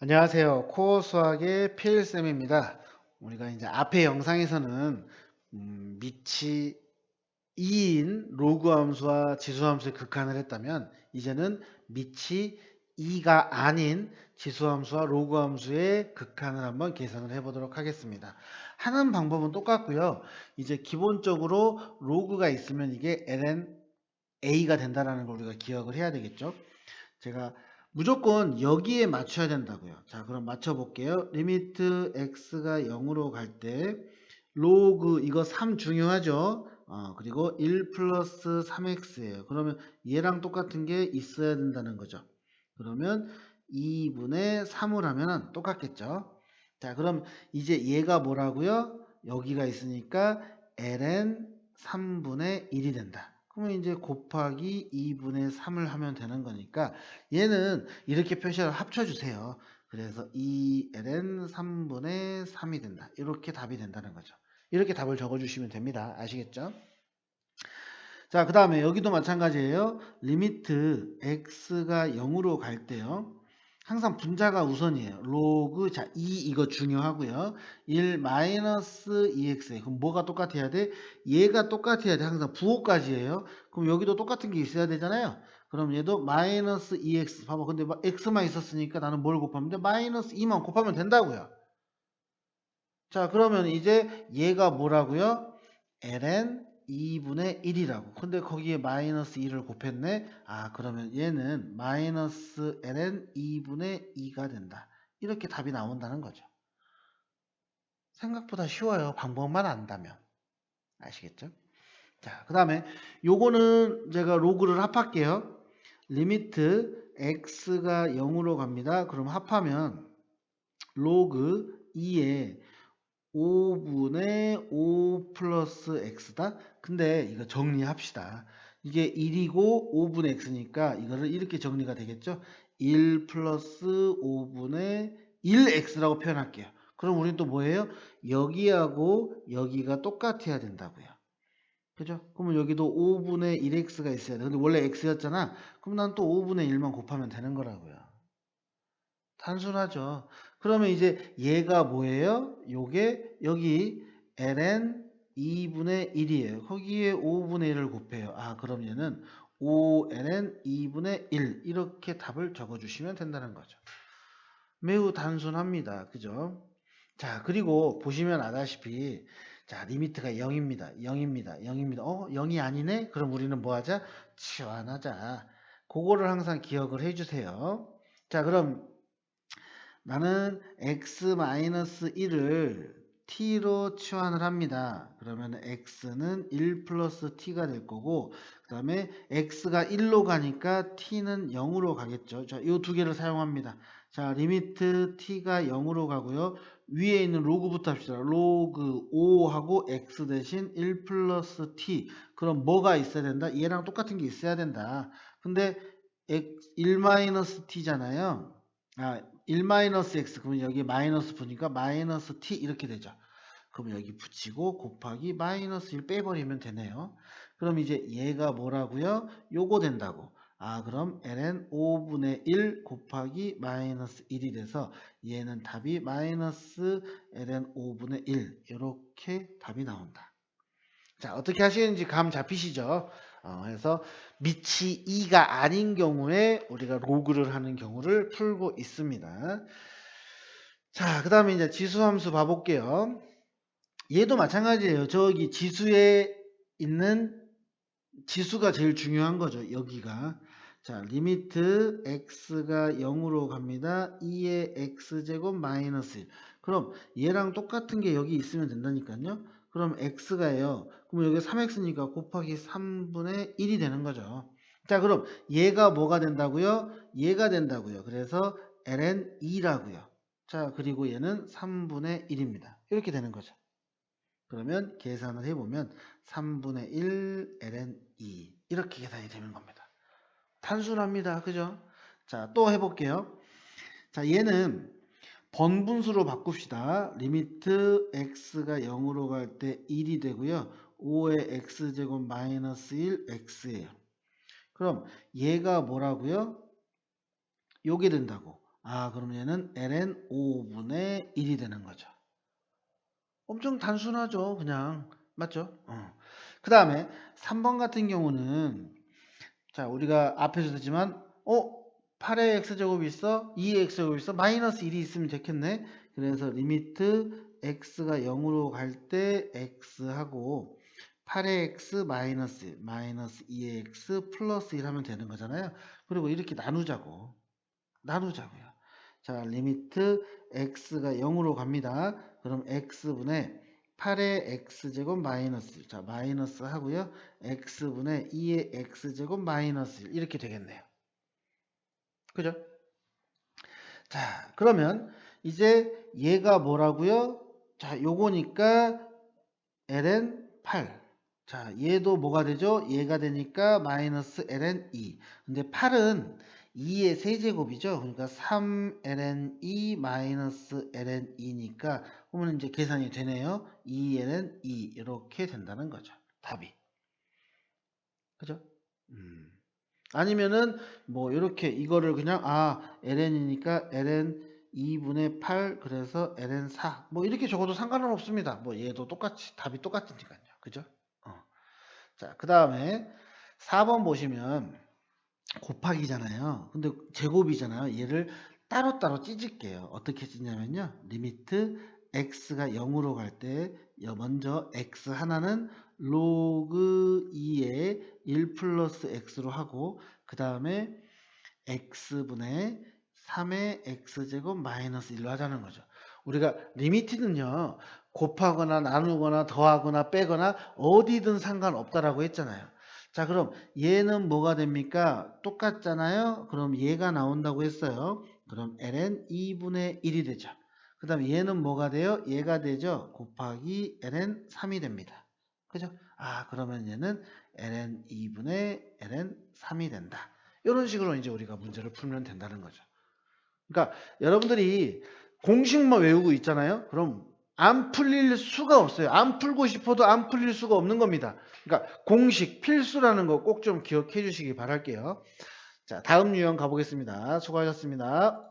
안녕하세요. 코어 수학의 필쌤입니다. 우리가 이제 앞의 영상에서는 밑이 2인 로그 함수와 지수 함수의 극한을 했다면 이제는 밑이 2가 아닌 지수 함수와 로그 함수의 극한을 한번 계산을 해보도록 하겠습니다. 하는 방법은 똑같고요. 이제 기본적으로 로그가 있으면 이게 ln a가 된다는 걸 우리가 기억을 해야 되겠죠. 제가 무조건 여기에 맞춰야 된다고요. 자, 그럼 맞춰 볼게요. 리미트 x가 0으로 갈 때 로그 이거 3 중요하죠. 그리고 1 플러스 3x예요. 그러면 얘랑 똑같은 게 있어야 된다는 거죠. 그러면 2분의 3을 하면 똑같겠죠. 자, 그럼 이제 얘가 뭐라고요? 여기가 있으니까 ln 3분의 1이 된다. 그러면 이제 곱하기 2분의 3을 하면 되는 거니까 얘는 이렇게 표시를 합쳐주세요. 그래서 2ln 3분의 3이 된다. 이렇게 답이 된다는 거죠. 이렇게 답을 적어주시면 됩니다. 아시겠죠? 자, 그 다음에 여기도 마찬가지예요. 리미트 x가 0으로 갈 때요. 항상 분자가 우선이에요. 로그, 자, 2 이거 중요하고요. 1 마이너스 2x. 그럼 뭐가 똑같아야 돼? 얘가 똑같아야 돼. 항상 부호까지예요. 그럼 여기도 똑같은 게 있어야 되잖아요. 그럼 얘도 마이너스 2x. 봐봐. 근데 x만 있었으니까 나는 뭘 곱하면 돼? 마이너스 2만 곱하면 된다고요. 자, 그러면 이제 얘가 뭐라고요? ln 2분의 1이라고. 근데 거기에 마이너스 2를 곱했네. 아, 그러면 얘는 마이너스 ln 2분의 2가 된다. 이렇게 답이 나온다는 거죠. 생각보다 쉬워요. 방법만 안다면. 아시겠죠? 자, 그 다음에 요거는 제가 로그를 합할게요. 리미트 x가 0으로 갑니다. 그럼 합하면 로그 2에 5분의 5 플러스 x다. 근데 이거 정리합시다. 이게 1이고 5분의 x니까 이거를 이렇게 정리가 되겠죠. 1 플러스 5분의 1x라고 표현할게요. 그럼 우리는 또 뭐예요? 여기하고 여기가 똑같아야 된다고요. 그죠? 그러면 여기도 5분의 1x가 있어야 돼. 근데 원래 x였잖아. 그럼 난 또 5분의 1만 곱하면 되는 거라고요. 단순하죠. 그러면 이제 얘가 뭐예요? 요게 여기 ln 2분의 1이에요. 거기에 5분의 1을 곱해요. 아, 그럼 얘는 5ln 2분의 1 이렇게 답을 적어주시면 된다는 거죠. 매우 단순합니다. 그죠? 자, 그리고 보시면 아다시피 자, 리미트가 0입니다. 0입니다. 0입니다. 0이 아니네? 그럼 우리는 뭐 하자? 치환하자. 그거를 항상 기억을 해주세요. 자, 그럼 나는 x-1을 t로 치환을 합니다. 그러면 x는 1 플러스 t가 될 거고 그 다음에 x가 1로 가니까 t는 0으로 가겠죠. 자, 이 두 개를 사용합니다. 자, 리미트 t가 0으로 가고요. 위에 있는 로그부터 합시다. 로그 5하고 x 대신 1 플러스 t. 그럼 뭐가 있어야 된다? 얘랑 똑같은 게 있어야 된다. 근데 1-t잖아요. 1-x 그러면 여기 마이너스 붙으니까 마이너스 t 이렇게 되죠. 그럼 여기 붙이고 곱하기 마이너스 1 빼버리면 되네요. 그럼 이제 얘가 뭐라고요? 요거 된다고. 아, 그럼 ln 5분의 1 곱하기 마이너스 1이 돼서 얘는 답이 마이너스 ln 5분의 1 이렇게 답이 나온다. 자, 어떻게 하시는지 감 잡히시죠? 그래서 밑이 2가 아닌 경우에 우리가 로그를 하는 경우를 풀고 있습니다. 자, 그 다음에 이제 지수함수 봐볼게요. 얘도 마찬가지예요. 저기 지수에 있는 지수가 제일 중요한 거죠. 여기가. 자, 리미트 x가 0으로 갑니다. 2의 x제곱 마이너스 1. 그럼 얘랑 똑같은 게 여기 있으면 된다니까요. 그럼 x가요. 그럼 여기 3x니까 곱하기 3분의 1이 되는 거죠. 자, 그럼 얘가 뭐가 된다고요? 얘가 된다고요. 그래서 ln 2라고요. 자, 그리고 얘는 3분의 1입니다. 이렇게 되는 거죠. 그러면 계산을 해보면 3분의 1 ln 2 이렇게 계산이 되는 겁니다. 단순합니다. 그죠? 자, 또 해볼게요. 자, 얘는 번분수로 바꿉시다. 리미트 x가 0으로 갈 때 1이 되고요. 5의 x제곱 마이너스 1 x예요. 그럼 얘가 뭐라고요? 요게 된다고. 그럼 얘는 ln 5분의 1이 되는 거죠. 엄청 단순하죠. 그냥. 맞죠? 그 다음에 3번 같은 경우는 자, 우리가 앞에서 했지만 8의 x제곱이 있어? 2의 x제곱이 있어? 마이너스 1이 있으면 좋겠네. 그래서 리미트 x가 0으로 갈 때 x하고 8의 x 마이너스 2의 x 플러스 1 하면 되는 거잖아요. 그리고 이렇게 나누자고요. 자, 리미트 x가 0으로 갑니다. 그럼 x분의 8의 x제곱 마이너스, 자, 마이너스 하고요. x분의 2의 x제곱 마이너스 1 이렇게 되겠네요. 그죠? 자, 그러면 이제 얘가 뭐라고요? 자, 요거니까 ln 8. 자, 얘도 뭐가 되죠? 얘가 되니까 마이너스 ln 2. 근데 8은 2의 세제곱이죠. 그러니까 3ln 2 마이너스 ln 2니까 그러면 이제 계산이 되네요. 2ln 2 이렇게 된다는 거죠. 답이. 그죠? 아니면은 뭐 이렇게 이거를 그냥 ln이니까 ln 2분의 8 그래서 ln 4 뭐 이렇게 적어도 상관은 없습니다. 뭐 얘도 똑같이 답이 똑같으니까요. 그죠? 자, 그 다음에 4번 보시면 곱하기잖아요. 근데 제곱이잖아요. 얘를 따로따로 찢을게요. 어떻게 찢냐면요. 리미트 x가 0으로 갈 때 먼저 x 하나는 로그 2의 1 플러스 x로 하고 그 다음에 x분의 3의 x제곱 마이너스 1로 하자는 거죠. 우리가 리미트는요. 곱하거나 나누거나 더하거나 빼거나 어디든 상관없다라고 했잖아요. 자, 그럼 얘는 뭐가 됩니까? 똑같잖아요. 그럼 얘가 나온다고 했어요. 그럼 ln 2분의 1이 되죠. 그 다음에 얘는 뭐가 돼요? 얘가 되죠. 곱하기 ln 3이 됩니다. 그죠? 그러면 얘는 ln 2분의 ln 3이 된다. 이런 식으로 이제 우리가 문제를 풀면 된다는 거죠. 그러니까 여러분들이 공식만 외우고 있잖아요. 그럼 안 풀릴 수가 없어요. 안 풀고 싶어도 안 풀릴 수가 없는 겁니다. 그러니까 공식 필수라는 거 꼭 좀 기억해 주시기 바랄게요. 자, 다음 유형 가보겠습니다. 수고하셨습니다.